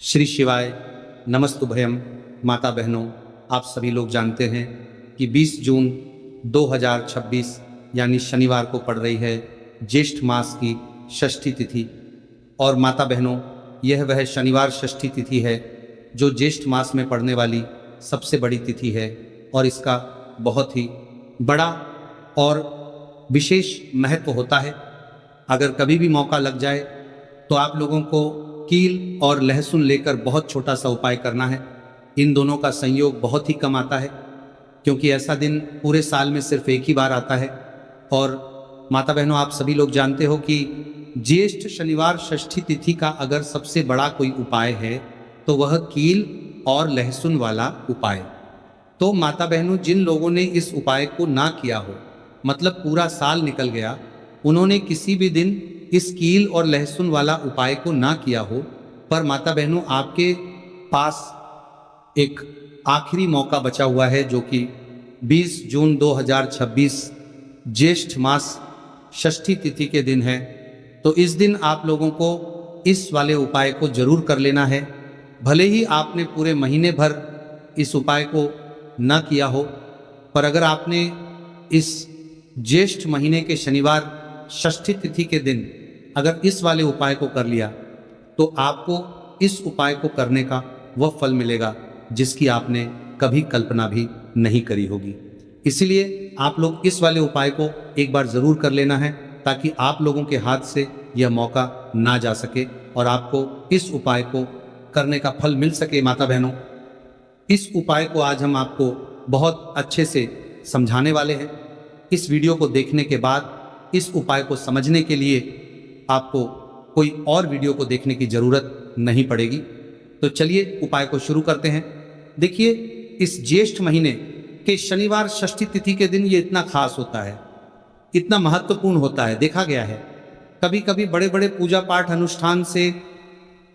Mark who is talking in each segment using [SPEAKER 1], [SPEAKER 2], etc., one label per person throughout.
[SPEAKER 1] श्री शिवाय नमस्तुभयम। माता बहनों, आप सभी लोग जानते हैं कि 20 जून 2026 यानी शनिवार को पड़ रही है ज्येष्ठ मास की षष्ठी तिथि। और माता बहनों, यह वह शनिवार षष्ठी तिथि है जो ज्येष्ठ मास में पड़ने वाली सबसे बड़ी तिथि है और इसका बहुत ही बड़ा और विशेष महत्व होता है। अगर कभी भी मौका लग जाए तो आप लोगों को कील और लहसुन लेकर बहुत छोटा सा उपाय करना है। इन दोनों का संयोग बहुत ही कम आता है क्योंकि ऐसा दिन पूरे साल में सिर्फ एक ही बार आता है। और माता बहनों, आप सभी लोग जानते हो कि ज्येष्ठ शनिवार षष्ठी तिथि का अगर सबसे बड़ा कोई उपाय है तो वह कील और लहसुन वाला उपाय। तो माता बहनों, जिन लोगों ने इस उपाय को ना किया हो, मतलब पूरा साल निकल गया, उन्होंने किसी भी दिन इस कील और लहसुन वाला उपाय को ना किया हो, पर माता बहनों आपके पास एक आखिरी मौका बचा हुआ है जो कि 20 जून 2026 ज्येष्ठ मास षष्ठी तिथि के दिन है। तो इस दिन आप लोगों को इस वाले उपाय को जरूर कर लेना है। भले ही आपने पूरे महीने भर इस उपाय को ना किया हो, पर अगर आपने इस ज्येष्ठ महीने के शनिवार षष्ठी तिथि के दिन अगर इस वाले उपाय को कर लिया तो आपको इस उपाय को करने का वह फल मिलेगा जिसकी आपने कभी कल्पना भी नहीं करी होगी। इसलिए आप लोग इस वाले उपाय को एक बार जरूर कर लेना है ताकि आप लोगों के हाथ से यह मौका ना जा सके और आपको इस उपाय को करने का फल मिल सके। माता बहनों, इस उपाय को आज हम आपको बहुत अच्छे से समझाने वाले हैं। इस वीडियो को देखने के बाद इस उपाय को समझने के लिए आपको कोई और वीडियो को देखने की जरूरत नहीं पड़ेगी। तो चलिए उपाय को शुरू करते हैं। देखिए, इस ज्येष्ठ महीने के शनिवार षष्ठी तिथि के दिन ये इतना खास होता है, इतना महत्वपूर्ण होता है। देखा गया है कभी कभी बड़े बड़े पूजा पाठ अनुष्ठान से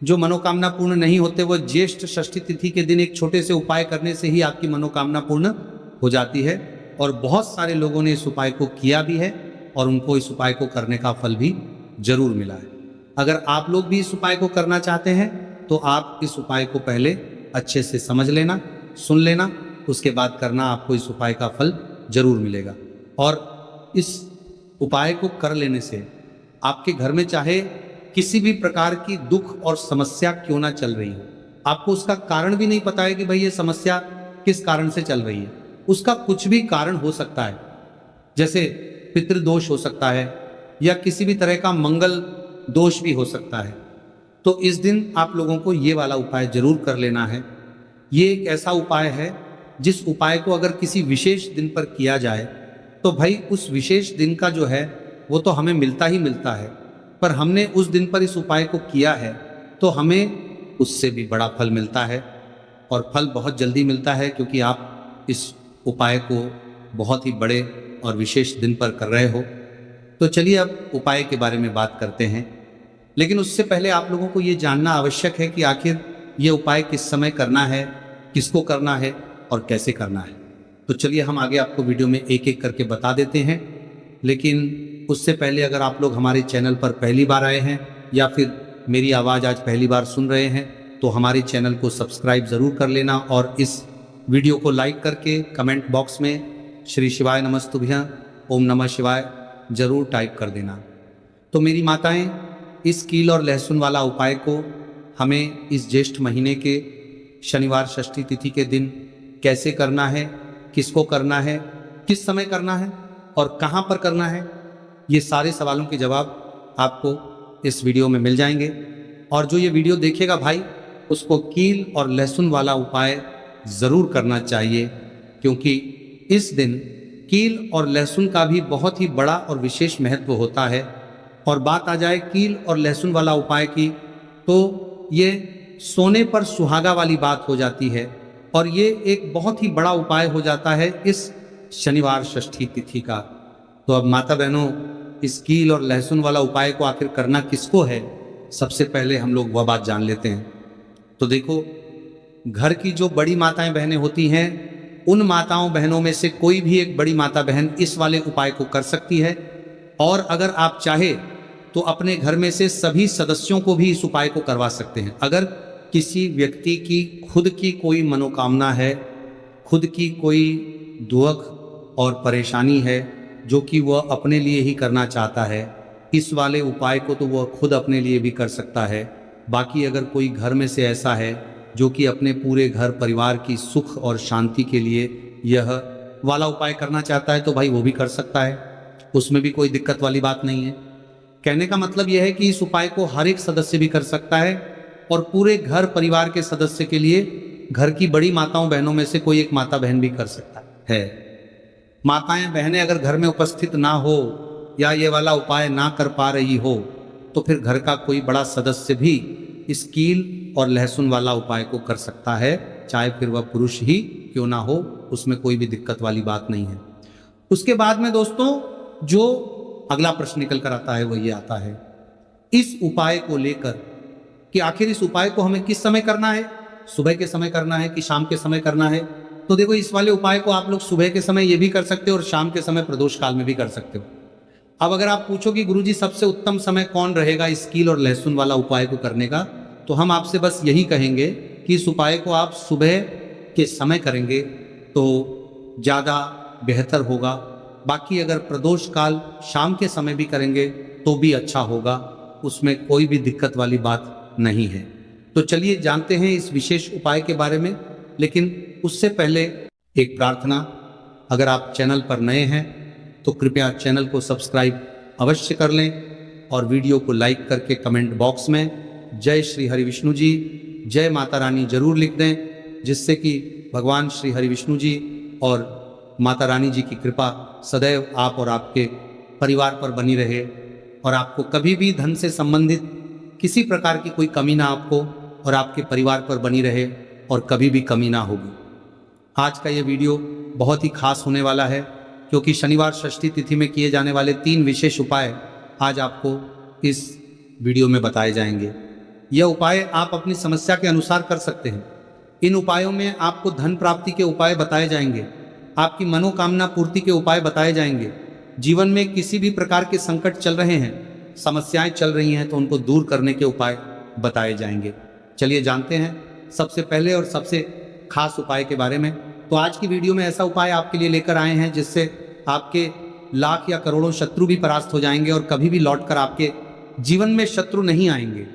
[SPEAKER 1] जो मनोकामना पूर्ण नहीं होते, वह ज्येष्ठ षष्ठी तिथि के दिन एक छोटे से उपाय करने से ही आपकी मनोकामना पूर्ण हो जाती है। और बहुत सारे लोगों ने इस उपाय को किया भी है और उनको इस उपाय को करने का फल भी जरूर मिला है। अगर आप लोग भी इस उपाय को करना चाहते हैं तो आप इस उपाय को पहले अच्छे से समझ लेना, सुन लेना, उसके बाद करना, आपको इस उपाय का फल जरूर मिलेगा। और इस उपाय को कर लेने से आपके घर में चाहे किसी भी प्रकार की दुख और समस्या क्यों ना चल रही हो, आपको उसका कारण भी नहीं पता है कि भाई ये समस्या किस कारण से चल रही है, उसका कुछ भी कारण हो सकता है। जैसे पितृदोष हो सकता है या किसी भी तरह का मंगल दोष भी हो सकता है। तो इस दिन आप लोगों को ये वाला उपाय जरूर कर लेना है। ये एक ऐसा उपाय है जिस उपाय को अगर किसी विशेष दिन पर किया जाए तो भाई उस विशेष दिन का जो है वो तो हमें मिलता ही मिलता है, पर हमने उस दिन पर इस उपाय को किया है तो हमें उससे भी बड़ा फल मिलता है। और फल बहुत जल्दी मिलता है क्योंकि आप इस उपाय को बहुत ही बड़े और विशेष दिन पर कर रहे हो। तो चलिए अब उपाय के बारे में बात करते हैं, लेकिन उससे पहले आप लोगों को ये जानना आवश्यक है कि आखिर ये उपाय किस समय करना है, किसको करना है और कैसे करना है। तो चलिए हम आगे आपको वीडियो में एक एक करके बता देते हैं। लेकिन उससे पहले अगर आप लोग हमारे चैनल पर पहली बार आए हैं या फिर मेरी आवाज़ आज पहली बार सुन रहे हैं तो हमारे चैनल को सब्सक्राइब ज़रूर कर लेना और इस वीडियो को लाइक करके कमेंट बॉक्स में श्री शिवाय नमस्तुभ्यं ओम नमः शिवाय जरूर टाइप कर देना। तो मेरी माताएं, इस कील और लहसुन वाला उपाय को हमें इस ज्येष्ठ महीने के शनिवार षष्ठी तिथि के दिन कैसे करना है, किसको करना है, किस समय करना है और कहां पर करना है, ये सारे सवालों के जवाब आपको इस वीडियो में मिल जाएंगे। और जो ये वीडियो देखेगा भाई, उसको कील और लहसुन वाला उपाय ज़रूर करना चाहिए क्योंकि इस दिन कील और लहसुन का भी बहुत ही बड़ा और विशेष महत्व होता है। और बात आ जाए कील और लहसुन वाला उपाय की तो ये सोने पर सुहागा वाली बात हो जाती है और ये एक बहुत ही बड़ा उपाय हो जाता है इस शनिवार षष्ठी तिथि का। तो अब माता बहनों, इस कील और लहसुन वाला उपाय को आखिर करना किसको है, सबसे पहले हम लोग वह बात जान लेते हैं। तो देखो, घर की जो बड़ी माताएं बहनें होती हैं, उन माताओं बहनों में से कोई भी एक बड़ी माता बहन इस वाले उपाय को कर सकती है। और अगर आप चाहे तो अपने घर में से सभी सदस्यों को भी इस उपाय को करवा सकते हैं। अगर किसी व्यक्ति की खुद की कोई मनोकामना है, खुद की कोई दुख और परेशानी है जो कि वह अपने लिए ही करना चाहता है, इस वाले उपाय को तो वह खुद अपने लिए भी कर सकता है। बाकी अगर कोई घर में से ऐसा है जो कि अपने पूरे घर परिवार की सुख और शांति के लिए यह वाला उपाय करना चाहता है तो भाई वो भी कर सकता है, उसमें भी कोई दिक्कत वाली बात नहीं है। कहने का मतलब यह है कि इस उपाय को हर एक सदस्य भी कर सकता है और पूरे घर परिवार के सदस्य के लिए घर की बड़ी माताओं बहनों में से कोई एक माता बहन भी कर सकता है। माताएं बहनें अगर घर में उपस्थित ना हो या ये वाला उपाय ना कर पा रही हो तो फिर घर का कोई बड़ा सदस्य भी इस कील और लहसुन वाला उपाय को कर सकता है, चाहे फिर वह पुरुष ही क्यों ना हो, उसमें कोई भी दिक्कत वाली बात नहीं है। उसके बाद में दोस्तों जो अगला प्रश्न निकल कर आता है वो ये आता है इस उपाय को लेकर कि आखिर इस उपाय को हमें किस समय करना है, सुबह के समय करना है कि शाम के समय करना है। तो देखो इस वाले उपाय को आप लोग सुबह के समय ये भी कर सकते हो और शाम के समय प्रदोष काल में भी कर सकते हो। अब अगर आप पूछो कि गुरुजी सबसे उत्तम समय कौन रहेगा इस कील और लहसुन वाला उपाय को करने का, तो हम आपसे बस यही कहेंगे कि इस उपाय को आप सुबह के समय करेंगे तो ज़्यादा बेहतर होगा। बाकी अगर प्रदोष काल शाम के समय भी करेंगे तो भी अच्छा होगा, उसमें कोई भी दिक्कत वाली बात नहीं है। तो चलिए जानते हैं इस विशेष उपाय के बारे में, लेकिन उससे पहले एक प्रार्थना, अगर आप चैनल पर नए हैं तो कृपया चैनल को सब्सक्राइब अवश्य कर लें और वीडियो को लाइक करके कमेंट बॉक्स में जय श्री हरि विष्णु जी, जय माता रानी जरूर लिख दें, जिससे कि भगवान श्री हरि विष्णु जी और माता रानी जी की कृपा सदैव आप और आपके परिवार पर बनी रहे और आपको कभी भी धन से संबंधित किसी प्रकार की कोई कमी ना आपको और आपके परिवार पर बनी रहे और कभी भी कमी ना होगी। आज का ये वीडियो बहुत ही खास होने वाला है क्योंकि शनिवार षष्ठी तिथि में किए जाने वाले 3 विशेष उपाय आज आपको इस वीडियो में बताए जाएंगे। यह उपाय आप अपनी समस्या के अनुसार कर सकते हैं। इन उपायों में आपको धन प्राप्ति के उपाय बताए जाएंगे, आपकी मनोकामना पूर्ति के उपाय बताए जाएंगे। जीवन में किसी भी प्रकार के संकट चल रहे हैं, समस्याएं चल रही हैं तो उनको दूर करने के उपाय बताए जाएंगे। चलिए जानते हैं सबसे पहले और सबसे खास उपाय के बारे में। तो आज की वीडियो में ऐसा उपाय आपके लिए लेकर आए हैं जिससे आपके लाख या करोड़ों शत्रु भी परास्त हो जाएंगे और कभी भी लौटकर आपके जीवन में शत्रु नहीं आएंगे।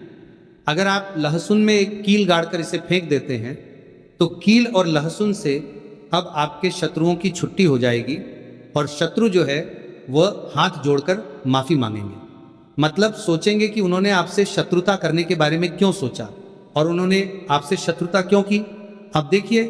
[SPEAKER 1] अगर आप लहसुन में एक कील गाड़कर इसे फेंक देते हैं तो कील और लहसुन से अब आपके शत्रुओं की छुट्टी हो जाएगी और शत्रु जो है वह हाथ जोड़कर माफी मांगेंगे। मतलब सोचेंगे कि उन्होंने आपसे शत्रुता करने के बारे में क्यों सोचा और उन्होंने आपसे शत्रुता क्यों की। अब देखिए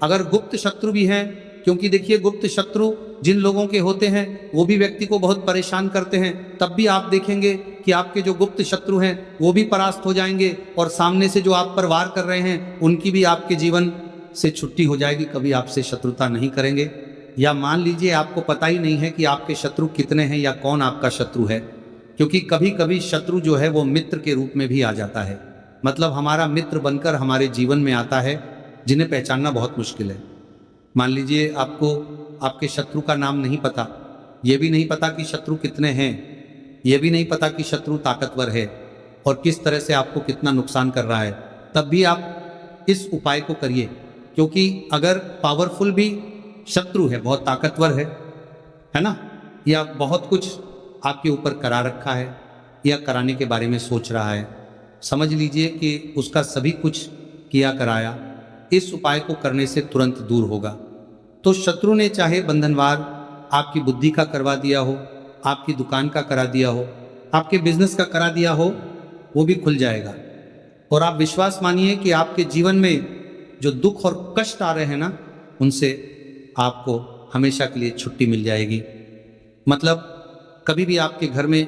[SPEAKER 1] अगर गुप्त शत्रु भी हैं, क्योंकि देखिए गुप्त शत्रु जिन लोगों के होते हैं वो भी व्यक्ति को बहुत परेशान करते हैं, तब भी आप देखेंगे कि आपके जो गुप्त शत्रु हैं वो भी परास्त हो जाएंगे और सामने से जो आप पर वार कर रहे हैं उनकी भी आपके जीवन से छुट्टी हो जाएगी, कभी आपसे शत्रुता नहीं करेंगे। या मान लीजिए आपको पता ही नहीं है कि आपके शत्रु कितने हैं या कौन आपका शत्रु है, क्योंकि कभी कभी शत्रु जो है वो मित्र के रूप में भी आ जाता है। मतलब हमारा मित्र बनकर हमारे जीवन में आता है जिन्हें पहचानना बहुत मुश्किल है। मान लीजिए आपको आपके शत्रु का नाम नहीं पता, ये भी नहीं पता कि शत्रु कितने हैं, ये भी नहीं पता कि शत्रु ताकतवर है और किस तरह से आपको कितना नुकसान कर रहा है, तब भी आप इस उपाय को करिए। क्योंकि अगर पावरफुल भी शत्रु है, बहुत ताकतवर है ना, या बहुत कुछ आपके ऊपर करा रखा है या कराने के बारे में सोच रहा है, समझ लीजिए कि उसका सभी कुछ किया कराया इस उपाय को करने से तुरंत दूर होगा। तो शत्रु ने चाहे बंधनवार आपकी बुद्धि का करवा दिया हो, आपकी दुकान का करा दिया हो, आपके बिजनेस का करा दिया हो, वो भी खुल जाएगा। और आप विश्वास मानिए कि आपके जीवन में जो दुख और कष्ट आ रहे हैं ना, उनसे आपको हमेशा के लिए छुट्टी मिल जाएगी। मतलब कभी भी आपके घर में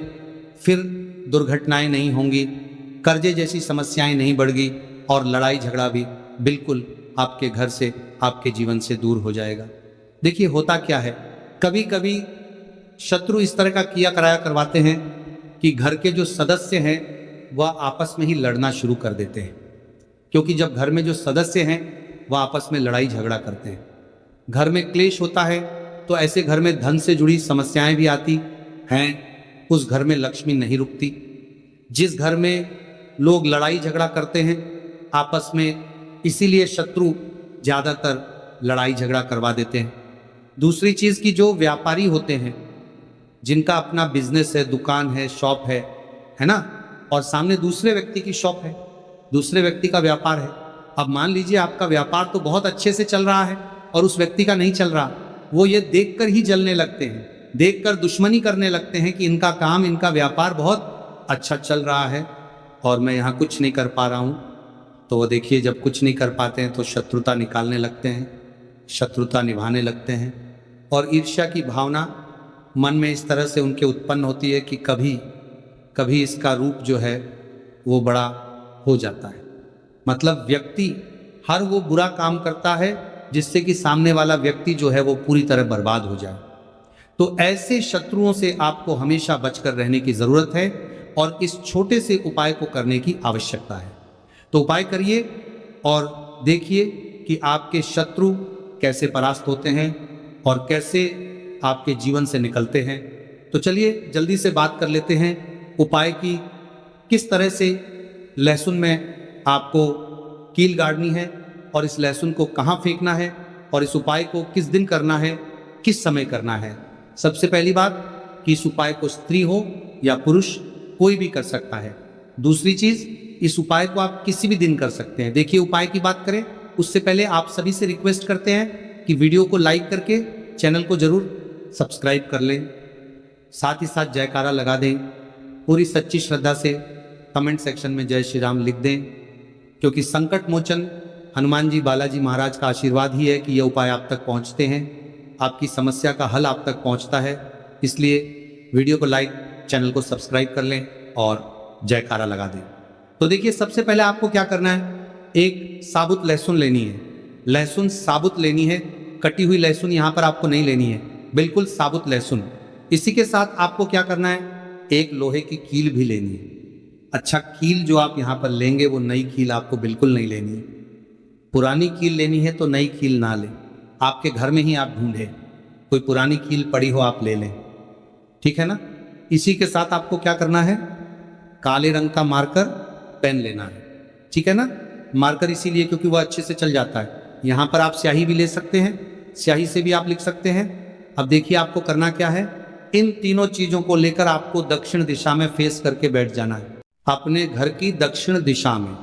[SPEAKER 1] फिर दुर्घटनाएं नहीं होंगी, कर्जे जैसी समस्याएं नहीं बढ़गी और लड़ाई झगड़ा भी बिल्कुल आपके घर से, आपके जीवन से दूर हो जाएगा। देखिए होता क्या है, कभी कभी शत्रु इस तरह का किया कराया करवाते हैं कि घर के जो सदस्य हैं वह आपस में ही लड़ना शुरू कर देते हैं। क्योंकि जब घर में जो सदस्य हैं वह आपस में लड़ाई झगड़ा करते हैं, घर में क्लेश होता है, तो ऐसे घर में धन से जुड़ी समस्याएं भी आती हैं, उस घर में लक्ष्मी नहीं रुकती। जिस घर में लोग लड़ाई झगड़ा करते हैं, आपस में, इसीलिए शत्रु ज़्यादातर लड़ाई झगड़ा करवा देते हैं। दूसरी चीज़ कि जो व्यापारी होते हैं, जिनका अपना बिजनेस है, दुकान है, शॉप है ना, और सामने दूसरे व्यक्ति की शॉप है, दूसरे व्यक्ति का व्यापार है। अब मान लीजिए आपका व्यापार तो बहुत अच्छे से चल रहा है और उस व्यक्ति का नहीं चल रहा, वो ये देखकर ही जलने लगते हैं, देखकर दुश्मनी करने लगते हैं कि इनका काम, इनका व्यापार बहुत अच्छा चल रहा है और मैं यहाँ कुछ नहीं कर पा रहा हूँ। तो वो देखिए, जब कुछ नहीं कर पाते हैं तो शत्रुता निकालने लगते हैं, शत्रुता निभाने लगते हैं, और ईर्ष्या की भावना मन में इस तरह से उनके उत्पन्न होती है कि कभी कभी इसका रूप जो है वो बड़ा हो जाता है। मतलब व्यक्ति हर वो बुरा काम करता है जिससे कि सामने वाला व्यक्ति जो है वो पूरी तरह बर्बाद हो जाए। तो ऐसे शत्रुओं से आपको हमेशा बचकर रहने की ज़रूरत है और इस छोटे से उपाय को करने की आवश्यकता है। तो उपाय करिए और देखिए कि आपके शत्रु कैसे परास्त होते हैं और कैसे आपके जीवन से निकलते हैं। तो चलिए जल्दी से बात कर लेते हैं उपाय की, किस तरह से लहसुन में आपको कील गाड़नी है और इस लहसुन को कहाँ फेंकना है और इस उपाय को किस दिन करना है, किस समय करना है। सबसे पहली बात कि इस उपाय को स्त्री हो या पुरुष कोई भी कर सकता है। दूसरी चीज़, इस उपाय को आप किसी भी दिन कर सकते हैं। देखिए, उपाय की बात करें उससे पहले आप सभी से रिक्वेस्ट करते हैं कि वीडियो को लाइक करके चैनल को जरूर सब्सक्राइब कर लें, साथ ही साथ जयकारा लगा दें, पूरी सच्ची श्रद्धा से कमेंट सेक्शन में जय श्री राम लिख दें, क्योंकि संकट मोचन हनुमान जी बालाजी महाराज का आशीर्वाद ही है कि ये उपाय आप तक पहुंचते हैं, आपकी समस्या का हल आप तक पहुंचता है। इसलिए वीडियो को लाइक, चैनल को सब्सक्राइब कर लें और जयकारा लगा दें। तो देखिए, सबसे पहले आपको क्या करना है, एक साबुत लहसुन लेनी है। लहसुन साबुत लेनी है, कटी हुई लहसुन यहाँ पर आपको नहीं लेनी है, बिल्कुल साबुत लहसुन। इसी के साथ आपको क्या करना है, एक लोहे की कील भी लेनी है। अच्छा, कील जो आप यहाँ पर लेंगे वो नई कील आपको बिल्कुल नहीं लेनी है। पुरानी कील लेनी है तो नई कील ना लें, आपके घर में ही आप ढूंढें, कोई पुरानी कील पड़ी हो आप ले लें, ठीक है ना। इसी के साथ आपको क्या करना है, काले रंग का मार्कर पेन लेना है, ठीक है ना। मार्कर इसीलिए क्योंकि वह अच्छे से चल जाता है। यहाँ पर आप स्याही भी ले सकते हैं, स्याही से भी आप लिख सकते हैं। अब देखिए आपको करना क्या है, इन तीनों चीजों को लेकर आपको दक्षिण दिशा में फेस करके बैठ जाना है, अपने घर की दक्षिण दिशा में।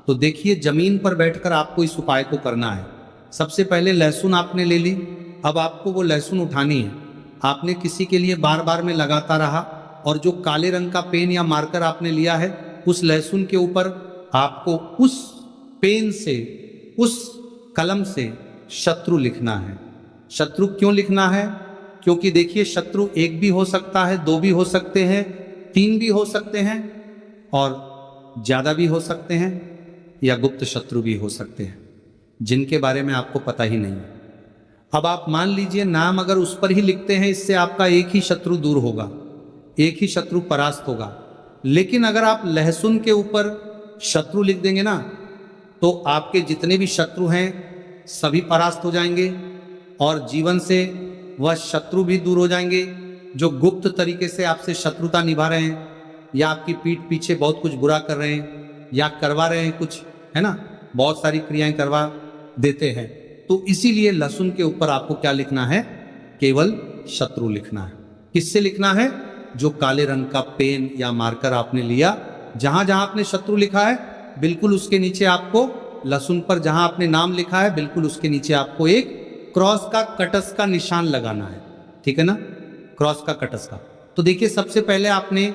[SPEAKER 1] तो देखिए, जमीन पर बैठकर आपको इस उपाय को करना है। सबसे पहले लहसुन आपने ले ली, अब आपको वो लहसुन उठानी है। आपने किसी के लिए बार बार में लगाता रहा और जो काले रंग का पेन या मार्कर आपने लिया है, उस लहसुन के ऊपर आपको उस पेन से, उस कलम से शत्रु लिखना है। शत्रु क्यों लिखना है, क्योंकि देखिए, शत्रु एक भी हो सकता है, दो भी हो सकते हैं, तीन भी हो सकते हैं और ज्यादा भी हो सकते हैं, या गुप्त शत्रु भी हो सकते हैं जिनके बारे में आपको पता ही नहीं है। अब आप मान लीजिए नाम अगर उस पर ही लिखते हैं, इससे आपका एक ही शत्रु दूर होगा, एक ही शत्रु परास्त होगा। लेकिन अगर आप लहसुन के ऊपर शत्रु लिख देंगे ना, तो आपके जितने भी शत्रु हैं सभी परास्त हो जाएंगे और जीवन से वह शत्रु भी दूर हो जाएंगे जो गुप्त तरीके से आपसे शत्रुता निभा रहे हैं या आपकी पीठ पीछे बहुत कुछ बुरा कर रहे हैं या करवा रहे हैं कुछ, है ना, बहुत सारी क्रियाएं करवा देते हैं। तो इसीलिए लहसुन के ऊपर आपको क्या लिखना है, केवल शत्रु लिखना है। किससे लिखना है, जो काले रंग का पेन या मार्कर आपने लिया, जहां जहां आपने शत्रु लिखा है बिल्कुल उसके नीचे आपको, लहसुन पर जहां आपने नाम लिखा है बिल्कुल उसके नीचे आपको एक क्रॉस का, कटस का निशान लगाना है, ठीक है ना, क्रॉस का, कटस का। तो देखिए, सबसे पहले आपने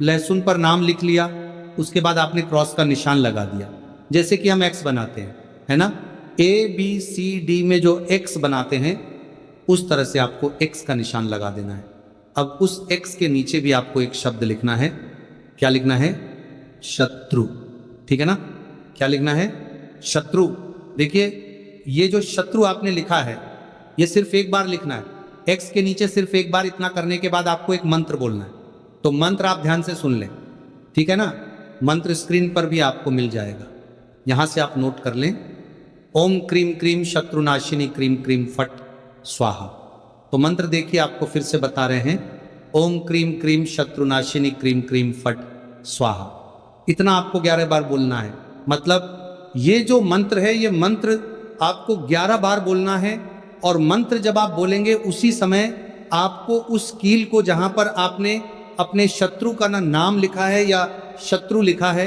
[SPEAKER 1] लहसुन पर नाम लिख लिया, उसके बाद आपने क्रॉस का निशान लगा दिया, जैसे कि हम एक्स बनाते हैं, है ना, ABCD में जो एक्स बनाते हैं उस तरह से आपको एक्स का निशान लगा देना है। अब उस एक्स के नीचे भी आपको एक शब्द लिखना है, क्या लिखना है, शत्रु, ठीक है ना। क्या लिखना है, शत्रु। देखिए, ये जो शत्रु आपने लिखा है ये सिर्फ एक बार लिखना है, एक्स के नीचे सिर्फ एक बार। इतना करने के बाद आपको एक मंत्र बोलना है, तो मंत्र आप ध्यान से सुन लें, ठीक है ना। मंत्र स्क्रीन पर भी आपको मिल जाएगा, यहां से आप नोट कर लें, ओम क्रीम क्रीम शत्रुनाशिनी क्रीम क्रीम फट स्वाहा। तो मंत्र देखिए आपको फिर से बता रहे हैं, ओम क्रीम क्रीम शत्रुनाशिनी क्रीम क्रीम फट स्वाहा। इतना आपको 11 बार बोलना है। मतलब ये जो मंत्र है, ये मंत्र आपको 11 बार बोलना है। और मंत्र जब आप बोलेंगे उसी समय आपको उस कील को, जहां पर आपने अपने शत्रु का ना नाम लिखा है या शत्रु लिखा है,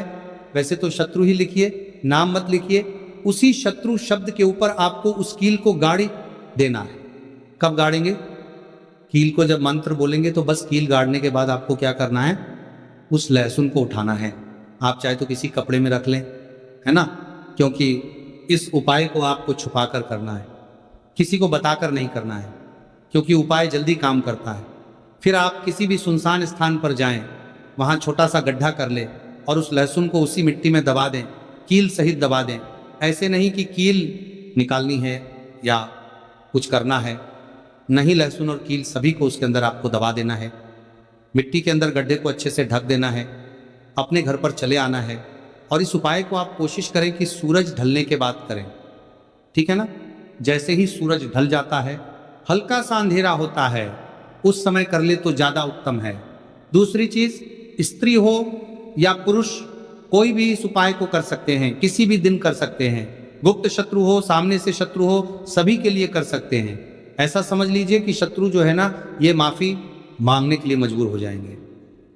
[SPEAKER 1] वैसे तो शत्रु ही लिखिए, नाम मत लिखिए, उसी शत्रु शब्द के ऊपर आपको उस कील को गाड़ी देना है। कब गाड़ेंगे? कील को जब मंत्र बोलेंगे तो बस कील गाड़ने के बाद आपको क्या करना है? उस लहसुन को उठाना है। आप चाहे तो किसी कपड़े में रख लें, है ना, क्योंकि इस उपाय को आपको छुपा कर करना है, किसी को बताकर नहीं करना है, क्योंकि उपाय जल्दी काम करता है। फिर आप किसी भी सुनसान स्थान पर जाएं, वहाँ छोटा सा गड्ढा कर ले और उस लहसुन को उसी मिट्टी में दबा दें, कील सहित दबा दें। ऐसे नहीं कि कील निकालनी है या कुछ करना है, नहीं, लहसुन और कील सभी को उसके अंदर आपको दबा देना है। मिट्टी के अंदर गड्ढे को अच्छे से ढक देना है, अपने घर पर चले आना है। और इस उपाय को आप कोशिश करें कि सूरज ढलने के बाद करें, ठीक है ना। जैसे ही सूरज ढल जाता है, हल्का सा अंधेरा होता है, उस समय कर ले तो ज़्यादा उत्तम है। दूसरी चीज़, स्त्री हो या पुरुष, कोई भी इस उपाय को कर सकते हैं, किसी भी दिन कर सकते हैं। गुप्त शत्रु हो, सामने से शत्रु हो, सभी के लिए कर सकते हैं। ऐसा समझ लीजिए कि शत्रु जो है ना, ये माफ़ी मांगने के लिए मजबूर हो जाएंगे,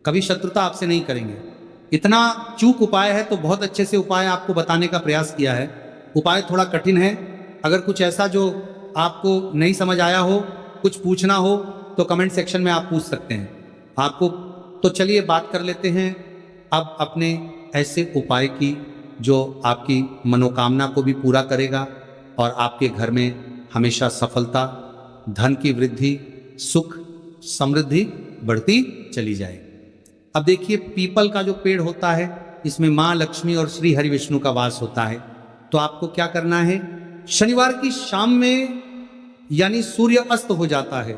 [SPEAKER 1] कभी शत्रुता आपसे नहीं करेंगे। इतना चूक उपाय है तो बहुत अच्छे से उपाय आपको बताने का प्रयास किया है। उपाय थोड़ा कठिन है, अगर कुछ ऐसा जो आपको नहीं समझ आया हो, कुछ पूछना हो तो कमेंट सेक्शन में आप पूछ सकते हैं आपको। तो चलिए बात कर लेते हैं अब अपने ऐसे उपाय की जो आपकी मनोकामना को भी पूरा करेगा और आपके घर में हमेशा सफलता, धन की वृद्धि, सुख, समृद्धि बढ़ती चली जाए। अब देखिए, पीपल का जो पेड़ होता है, इसमें माँ लक्ष्मी और श्री हरि विष्णु का वास होता है। तो आपको क्या करना है, शनिवार की शाम में यानी सूर्य अस्त हो जाता है,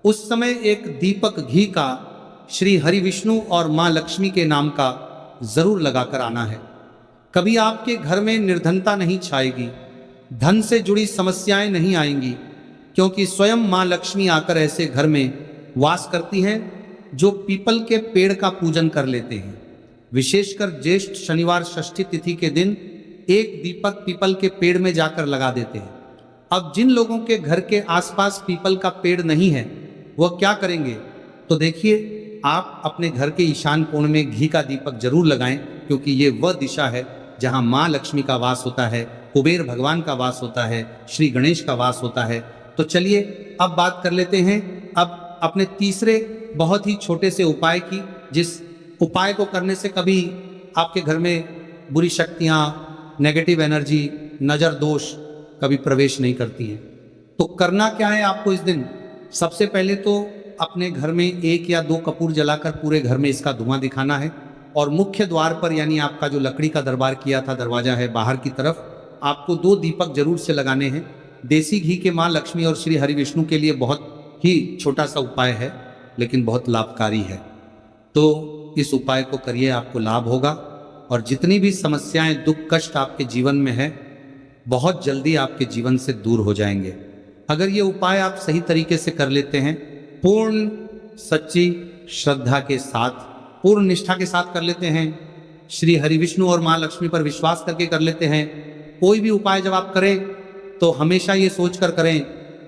[SPEAKER 1] उस समय एक दीपक घी का श्री हरि विष्णु और माँ लक्ष्मी के नाम का जरूर लगाकर आना है। कभी आपके घर में निर्धनता नहीं छाएगी, धन से जुड़ी समस्याएं नहीं आएंगी, क्योंकि स्वयं माँ लक्ष्मी आकर ऐसे घर में वास करती हैं जो पीपल के पेड़ का पूजन कर लेते हैं। विशेषकर ज्येष्ठ शनिवार षष्ठी तिथि के दिन एक दीपक पीपल के पेड़ में जाकर लगा देते हैं। अब जिन लोगों के घर के आसपास पीपल का पेड़ नहीं है, वह क्या करेंगे? तो देखिए, आप अपने घर के ईशान कोण में घी का दीपक जरूर लगाएं, क्योंकि ये वह दिशा है जहां माँ लक्ष्मी का वास होता है, कुबेर भगवान का वास होता है, श्री गणेश का वास होता है। तो चलिए अब बात कर लेते हैं अब अपने तीसरे बहुत ही छोटे से उपाय की, जिस उपाय को करने से कभी आपके घर में बुरी शक्तियाँ, नेगेटिव एनर्जी, नज़र दोष कभी प्रवेश नहीं करती हैं। तो करना क्या है आपको इस दिन? सबसे पहले तो अपने घर में 1 या 2 कपूर जलाकर पूरे घर में इसका धुआं दिखाना है और मुख्य द्वार पर, यानी आपका जो लकड़ी का दरबार किया था दरवाजा है बाहर की तरफ, आपको 2 दीपक जरूर से लगाने हैं। देसी घी के माँ लक्ष्मी और श्री हरि विष्णु के लिए बहुत ही छोटा सा उपाय है, लेकिन बहुत लाभकारी है। तो इस उपाय को करिए, आपको लाभ होगा और जितनी भी समस्याएं, दुख, कष्ट आपके जीवन में है, बहुत जल्दी आपके जीवन से दूर हो जाएंगे। अगर ये उपाय आप सही तरीके से कर लेते हैं, पूर्ण सच्ची श्रद्धा के साथ, पूर्ण निष्ठा के साथ कर लेते हैं, श्री हरि विष्णु और माँ लक्ष्मी पर विश्वास करके कर लेते हैं, कोई भी उपाय जब आप करें तो हमेशा ये सोचकर करें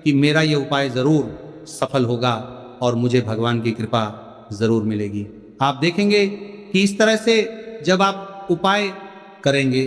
[SPEAKER 1] कि मेरा ये उपाय ज़रूर सफल होगा और मुझे भगवान की कृपा ज़रूर मिलेगी। आप देखेंगे कि इस तरह से जब आप उपाय करेंगे